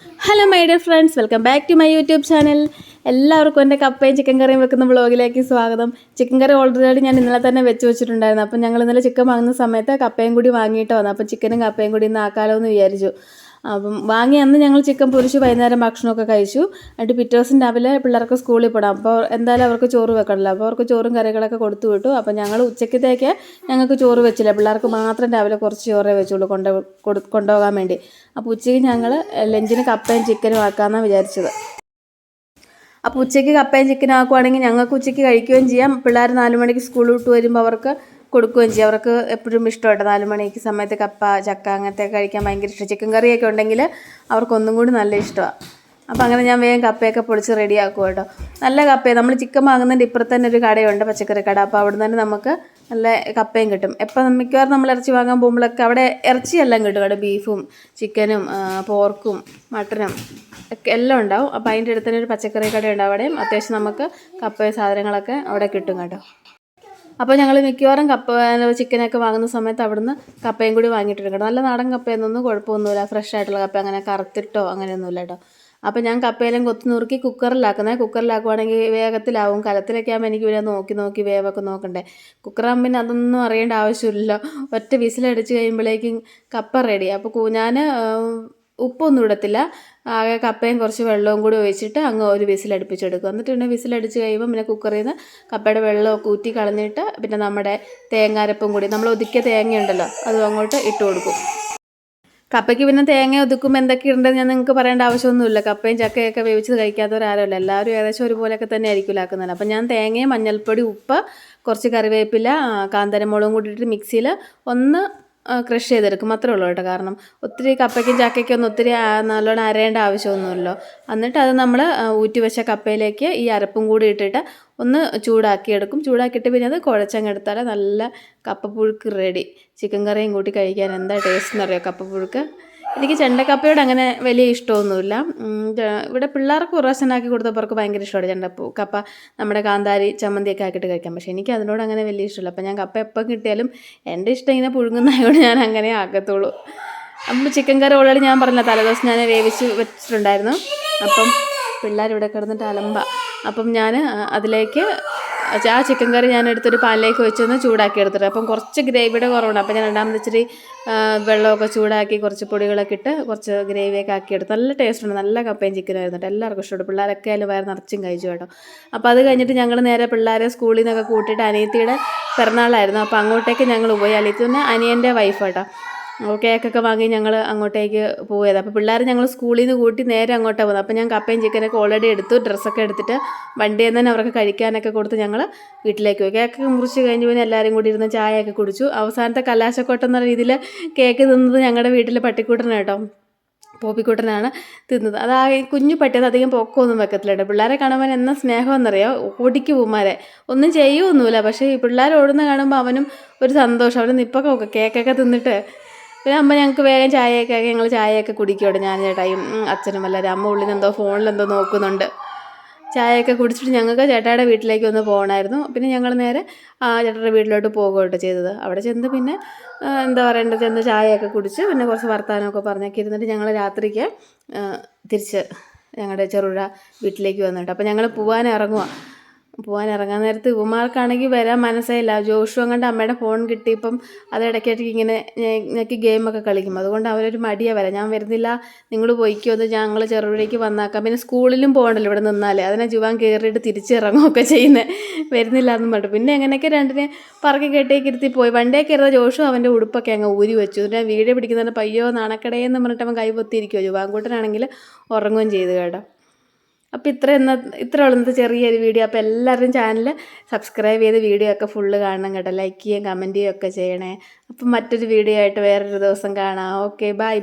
Hello my dear friends, welcome back to my YouTube channel. എല്ലാവർക്കും എൻ്റെ കപ്പയും chicken കറിയും വെക്കുന്ന വ്ളോഗിലേക്ക് സ്വാഗതം. ചിക്കൻ കറി ഓൾറെഡി ഞാൻ ഇന്നലെ തന്നെ വെച്ചിട്ടുണ്ടായിരുന്നു. അപ്പം ഞങ്ങൾ ഇന്നലെ ചിക്കൻ വാങ്ങുന്ന സമയത്ത് കപ്പയും കൂടി വാങ്ങിയിട്ട് വന്നു. അപ്പം ചിക്കനും കപ്പയും കൂടി ഇന്ന് ആക്കാലോ എന്ന് വിചാരിച്ചു. അപ്പം വാങ്ങി അന്ന് ഞങ്ങൾ ചിക്കൻ പൊരിച്ച് വൈകുന്നേരം ഭക്ഷണമൊക്കെ കഴിച്ചു. എന്നിട്ട് പിറ്റേ ദിവസം രാവിലെ പിള്ളേർക്ക് സ്കൂളിൽ പോകണം. അപ്പോൾ എന്തായാലും അവർക്ക് ചോറ് വെക്കണമല്ലോ. അപ്പോൾ അവർക്ക് ചോറും കറികളൊക്കെ കൊടുത്തു വിട്ടു. അപ്പം ഞങ്ങൾ ഉച്ചക്കത്തേക്ക് ഞങ്ങൾക്ക് ചോറ് വെച്ചില്ല, പിള്ളേർക്ക് മാത്രം രാവിലെ കുറച്ച് ചോറേ വെച്ചുള്ളൂ കൊണ്ടുപോകാൻ വേണ്ടി. അപ്പോൾ ഉച്ചയ്ക്ക് ഞങ്ങൾ ലഞ്ചിന് കപ്പയും ചിക്കനും ആക്കാമെന്നാണ് വിചാരിച്ചത്. അപ്പോൾ ഉച്ചയ്ക്ക് കപ്പയും ചിക്കനും ആക്കുവാണെങ്കിൽ ഞങ്ങൾക്ക് ഉച്ചയ്ക്ക് കഴിക്കുകയും ചെയ്യാം. പിള്ളേർ 4 മണിക്ക് സ്കൂൾ വിട്ട് വരുമ്പോൾ അവർക്ക് കൊടുക്കുകയും ചെയ്യും. അവർക്ക് എപ്പോഴും ഇഷ്ടമായിട്ട് 4 മണിക്ക് സമയത്ത് കപ്പ, ചക്ക അങ്ങനത്തെ കഴിക്കാൻ ഭയങ്കര ഇഷ്ടം. ചിക്കൻ കറിയൊക്കെ ഉണ്ടെങ്കിൽ അവർക്കൊന്നും കൂടി നല്ല ഇഷ്ടമാണ്. അപ്പോൾ അങ്ങനെ ഞാൻ വേഗം കപ്പയൊക്കെ പൊളിച്ച് റെഡിയാക്കും കേട്ടോ. നല്ല കപ്പയാണ്. നമ്മൾ ചിക്കൻ വാങ്ങുന്നതിൻ്റെ ഇപ്പുറത്ത് തന്നെ ഒരു കടയുണ്ട്, പച്ചക്കറി കട. അപ്പോൾ അവിടെ നിന്ന് തന്നെ നമുക്ക് നല്ല കപ്പയും കിട്ടും. എപ്പോൾ മിക്കവാറും നമ്മൾ ഇറച്ചി വാങ്ങാൻ പോകുമ്പോഴൊക്കെ അവിടെ ഇറച്ചിയെല്ലാം കിട്ടും. അവിടെ ബീഫും ചിക്കനും പോർക്കും മട്ടനും ഒക്കെ എല്ലാം ഉണ്ടാവും. അപ്പോൾ അതിൻ്റെ അടുത്ത് തന്നെ ഒരു പച്ചക്കറി കടയുണ്ട്. അവിടെയും അത്യാവശ്യം നമുക്ക് കപ്പയും സാധനങ്ങളൊക്കെ അവിടെ കിട്ടും കേട്ടോ. അപ്പോൾ ഞങ്ങൾ മിക്കവാറും ചിക്കനൊക്കെ വാങ്ങുന്ന സമയത്ത് അവിടുന്ന് കപ്പയും കൂടി വാങ്ങിയിട്ടുണ്ട് കേട്ടോ. നല്ല നാടൻ കപ്പയൊന്നും കുഴപ്പമൊന്നുമില്ല, ഫ്രഷ് ആയിട്ടുള്ള കപ്പ, അങ്ങനെ കറുത്തിട്ടോ അങ്ങനെയൊന്നുമില്ല കേട്ടോ. അപ്പോൾ ഞാൻ കപ്പയെല്ലാം കൊത്തി നുറുക്കി കുക്കറിലാക്കുവാണെങ്കിൽ വേഗത്തിലാവും. കലത്തിലൊക്കെ ആകുമ്പോൾ എനിക്ക് പിന്നെ നോക്കി വേവൊക്കെ നോക്കണ്ടേ. കുക്കറാകുമ്പോൾ പിന്നെ അതൊന്നും അറിയേണ്ട ആവശ്യമില്ലല്ലോ. ഒറ്റ വിസിലടിച്ച് കഴിയുമ്പോഴേക്കും കപ്പ റെഡി. അപ്പോൾ ഞാൻ ഉപ്പൊന്നും ഇടത്തില്ല, ആകെ കപ്പയും കുറച്ച് വെള്ളവും കൂടി ഒഴിച്ചിട്ട് അങ്ങ് ഒരു വിസിലടുപ്പിച്ചെടുക്കും. എന്നിട്ട് പിന്നെ വിസിലടിച്ച് കഴിയുമ്പോൾ പിന്നെ കുക്കറിൽ നിന്ന് കപ്പയുടെ വെള്ളമൊക്കെ ഊറ്റി കളഞ്ഞിട്ട് പിന്നെ നമ്മുടെ തേങ്ങാരപ്പും കൂടി, നമ്മൾ ഒതുക്കിയ തേങ്ങയുണ്ടല്ലോ, അതും അങ്ങോട്ട് ഇട്ട് കൊടുക്കും. കപ്പയ്ക്ക് പിന്നെ തേങ്ങ ഒതുക്കുമ്പോൾ എന്തൊക്കെ ഉണ്ടെന്ന് ഞാൻ നിങ്ങൾക്ക് പറയേണ്ട ആവശ്യമൊന്നുമില്ല. കപ്പയും ചക്കയൊക്കെ വേവിച്ചത് കഴിക്കാത്തവരാരുമല്ല, എല്ലാവരും ഏകദേശം ഒരുപോലെയൊക്കെ തന്നെ ആയിരിക്കില്ല ആക്കുന്നത്. അപ്പം ഞാൻ തേങ്ങയും മഞ്ഞൾപ്പൊടി, ഉപ്പ്, കുറച്ച് കറിവേപ്പില, കാന്താരമുളകും കൂടിയിട്ട് മിക്സിയിൽ ഒന്ന് ക്രഷ് ചെയ്തെടുക്കും, മാത്രമേ ഉള്ളൂ കേട്ടോ. കാരണം ഒത്തിരി കപ്പയ്ക്കും ചക്കയ്ക്കും ഒന്നും ഒത്തിരി നല്ലോണം അരയേണ്ട ആവശ്യമൊന്നുമില്ലല്ലോ. എന്നിട്ട് അത് നമ്മൾ ഊറ്റി വെച്ച കപ്പയിലേക്ക് ഈ അരപ്പും കൂടി ഇട്ടിട്ട് ഒന്ന് ചൂടാക്കിയെടുക്കും. ചൂടാക്കിയിട്ട് പിന്നെ അത് കുഴച്ചങ്ങെടുത്താൽ നല്ല കപ്പപ്പുഴുക്ക് റെഡി. ചിക്കൻ കറിയും കൂട്ടി കഴിക്കാൻ എന്താ ടേസ്റ്റ് എന്നറിയോ കപ്പപ്പുഴുക്ക്. എനിക്ക് ചെണ്ടക്കപ്പയോട് അങ്ങനെ വലിയ ഇഷ്ടമൊന്നുമില്ല. ഇവിടെ പിള്ളേർക്ക് ഒരു പ്രാവശ്യം ആക്കി കൊടുത്തവർക്ക് ഭയങ്കര ഇഷ്ടമാണ് കപ്പ നമ്മുടെ കാന്താരി ചമ്മന്തിയൊക്കെ ആക്കിയിട്ട് കഴിക്കാം. പക്ഷേ എനിക്ക് അതിനോട് അങ്ങനെ വലിയ ഇഷ്ടമില്ല. അപ്പോൾ ഞാൻ കപ്പ എപ്പോൾ കിട്ടിയാലും എൻ്റെ ഇഷ്ടം ഇങ്ങനെ പുഴുങ്ങുന്നതായതുകൊണ്ട് ഞാൻ അങ്ങനെ ആക്കത്തുള്ളൂ. അപ്പം ചിക്കൻ കറി ഓൾറെഡി ഞാൻ പറഞ്ഞില്ല, തലേദിവസം ഞാൻ വേവിച്ച് വെച്ചിട്ടുണ്ടായിരുന്നു. അപ്പം പിള്ളേരിവിടെ കിടന്നിട്ട് അലമ്പ. അപ്പം ഞാൻ അതിലേക്ക് ആ ചിക്കൻ കറി ഞാൻ എടുത്തൊരു പാനിലേക്ക് വെച്ചൊന്ന് ചൂടാക്കി എടുത്തിട്ട്, അപ്പം കുറച്ച് ഗ്രേവിയുടെ കുറവുണ്ട്. അപ്പം ഞാൻ രണ്ടാമത് ഇച്ചിരി വെള്ളമൊക്കെ ചൂടാക്കി കുറച്ച് പൊടികളൊക്കെ ഇട്ട് കുറച്ച് ഗ്രേവിയൊക്കെ ആക്കിയെടുത്ത് നല്ല ടേസ്റ്റുണ്ട്. നല്ല കപ്പയും ചിക്കനും ആയിരുന്നു. എല്ലാവർക്കും ഇഷ്ടപ്പെട്ടു. പിള്ളേരൊക്കെ അതിൽ വയറ് നിറച്ചും കഴിച്ചു കേട്ടോ. അപ്പോൾ അത് കഴിഞ്ഞിട്ട് ഞങ്ങൾ നേരെ പിള്ളേരെ സ്കൂളിൽ നിന്നൊക്കെ കൂട്ടിയിട്ട് അനിയത്തിയുടെ പിറന്നാളായിരുന്നു. അപ്പോൾ അങ്ങോട്ടേക്ക് ഞങ്ങൾ പോയി. അനിയത്തി പിന്നെ അനിയൻ്റെ വൈഫ് കേട്ടോ. കേക്കൊക്കെ വാങ്ങി ഞങ്ങൾ അങ്ങോട്ടേക്ക് പോയത്. അപ്പോൾ പിള്ളേർ ഞങ്ങൾ സ്കൂളിൽ നിന്ന് കൂട്ടി നേരെ അങ്ങോട്ടാണ് പോകുന്നത്. അപ്പോൾ ഞാൻ കപ്പയും ചിക്കനൊക്കെ ഓൾറെഡി എടുത്തു, ഡ്രസ്സൊക്കെ എടുത്തിട്ട് വണ്ടിയിൽ നിന്ന് തന്നെ അവർക്ക് കഴിക്കാനൊക്കെ കൊടുത്ത് ഞങ്ങൾ വീട്ടിലേക്ക് പോയി. കേക്കൊക്കെ മുറിച്ച് കഴിഞ്ഞ് പിന്നെ എല്ലാവരും കൂടി ഇരുന്ന് ചായയൊക്കെ കുടിച്ചു. അവസാനത്തെ കലാശക്കൊട്ടം എന്ന രീതിയിൽ കേക്ക് തിന്നത് ഞങ്ങളുടെ വീട്ടിലെ പട്ടിക്കൂട്ടനാണ് കേട്ടോ, പോപ്പിക്കൂട്ടനാണ് തിന്നത്. അത് ആ കുഞ്ഞു പട്ടിയത് അധികം പൊക്കമൊന്നും വെക്കത്തില്ല കേട്ടോ. പിള്ളേരെ കാണുമ്പോൾ എന്നാ സ്നേഹമെന്നറിയോ, ഓടിക്ക് പൂമാരെ ഒന്നും ചെയ്യുമൊന്നുമില്ല. പക്ഷേ ഈ പിള്ളേർ ഓടുന്ന കാണുമ്പോൾ അവനും ഒരു സന്തോഷം. അവന് നിപ്പൊക്കെ കേക്കൊക്കെ തിന്നിട്ട് പിന്നെ അമ്മ ഞങ്ങൾക്ക് വേഗം ചായയൊക്കെ ആക്കി ഞങ്ങൾ ചായയൊക്കെ കുടിക്കുമോ, ഞാൻ ചേട്ടായും അച്ഛനും എല്ലാവരും. അമ്മ ഉള്ളിൽ എന്തോ ഫോണിലെന്തോ നോക്കുന്നുണ്ട്. ചായയൊക്കെ കുടിച്ചിട്ട് ഞങ്ങൾക്ക് ചേട്ടായുടെ വീട്ടിലേക്ക് ഒന്ന് പോകണമായിരുന്നു. പിന്നെ ഞങ്ങൾ നേരെ ചേട്ടായുടെ വീട്ടിലോട്ട് പോകുകയായിട്ട് ചെയ്തത്. അവിടെ ചെന്ന് പിന്നെ എന്താ പറയേണ്ടത്, ചെന്ന് ചായയൊക്കെ കുടിച്ച് പിന്നെ കുറച്ച് വർത്തമാനമൊക്കെ പറഞ്ഞൊക്കെ ഇരുന്നിട്ട് ഞങ്ങൾ രാത്രിക്ക് തിരിച്ച് ഞങ്ങളുടെ ചെറുപുഴ വീട്ടിലേക്ക് വന്നിട്ട്. അപ്പോൾ ഞങ്ങൾ പോകാൻ ഇറങ്ങാൻ നേരത്ത് ഇവന്മാർക്കാണെങ്കിൽ വരാൻ മനസ്സായില്ല. ജോഷു അങ്ങോട്ട് അമ്മയുടെ ഫോൺ കിട്ടിയപ്പം അത് ഇടയ്ക്കിടയ്ക്ക് ഇങ്ങനെ ഞെക്കി ഗെയിമൊക്കെ കളിക്കും. അതുകൊണ്ട് അവരൊരു മടിയാണ് വരാം. ഞാൻ വരുന്നില്ല, നിങ്ങൾ പോയിക്കോ എന്ന്, ഞങ്ങൾ ചെറുപുഴയ്ക്ക് വന്നാക്കാം. പിന്നെ സ്കൂളിലും പോകണ്ടല്ലോ ഇവിടെ നിന്നാലേ, അതിനെ ജുവാൻ കയറിയിട്ട് തിരിച്ചിറങ്ങുകയൊക്കെ ചെയ്യുന്നത്. വരുന്നില്ല എന്നും പറഞ്ഞു. പിന്നെ എങ്ങനെയൊക്കെ രണ്ടിനെ പറക്കി കെട്ടിയൊക്കെ ഇരുത്തി പോയി. വണ്ടിയെ കയറുന്ന ജോഷു അവൻ്റെ ഉടുപ്പൊക്കെ അങ്ങ് ഊരി വെച്ചു. എന്നിട്ട് വീഡിയോ പിടിക്കുന്നതിന് പയ്യോ നാണക്കടയെന്ന് പറഞ്ഞിട്ട് അവൻ കൈപൊത്തിയിരിക്കുമോ. ജുവാൻകൂട്ടനാണെങ്കിൽ ഉറങ്ങുകയും ചെയ്തു കേട്ടോ. അപ്പോൾ ഇത്ര ഉള്ളത് ചെറിയൊരു വീഡിയോ. അപ്പോൾ എല്ലാവരും ചാനൽ സബ്സ്ക്രൈബ് ചെയ്ത് വീഡിയോ ഒക്കെ ഫുള്ള് കാണണം കേട്ടോ. ലൈക്ക് ചെയ്യുകയും കമൻറ്റ് ചെയ്യുകയൊക്കെ ചെയ്യണേ. അപ്പം മറ്റൊരു വീഡിയോ ആയിട്ട് വേറൊരു ദിവസം കാണാം. Okay, by.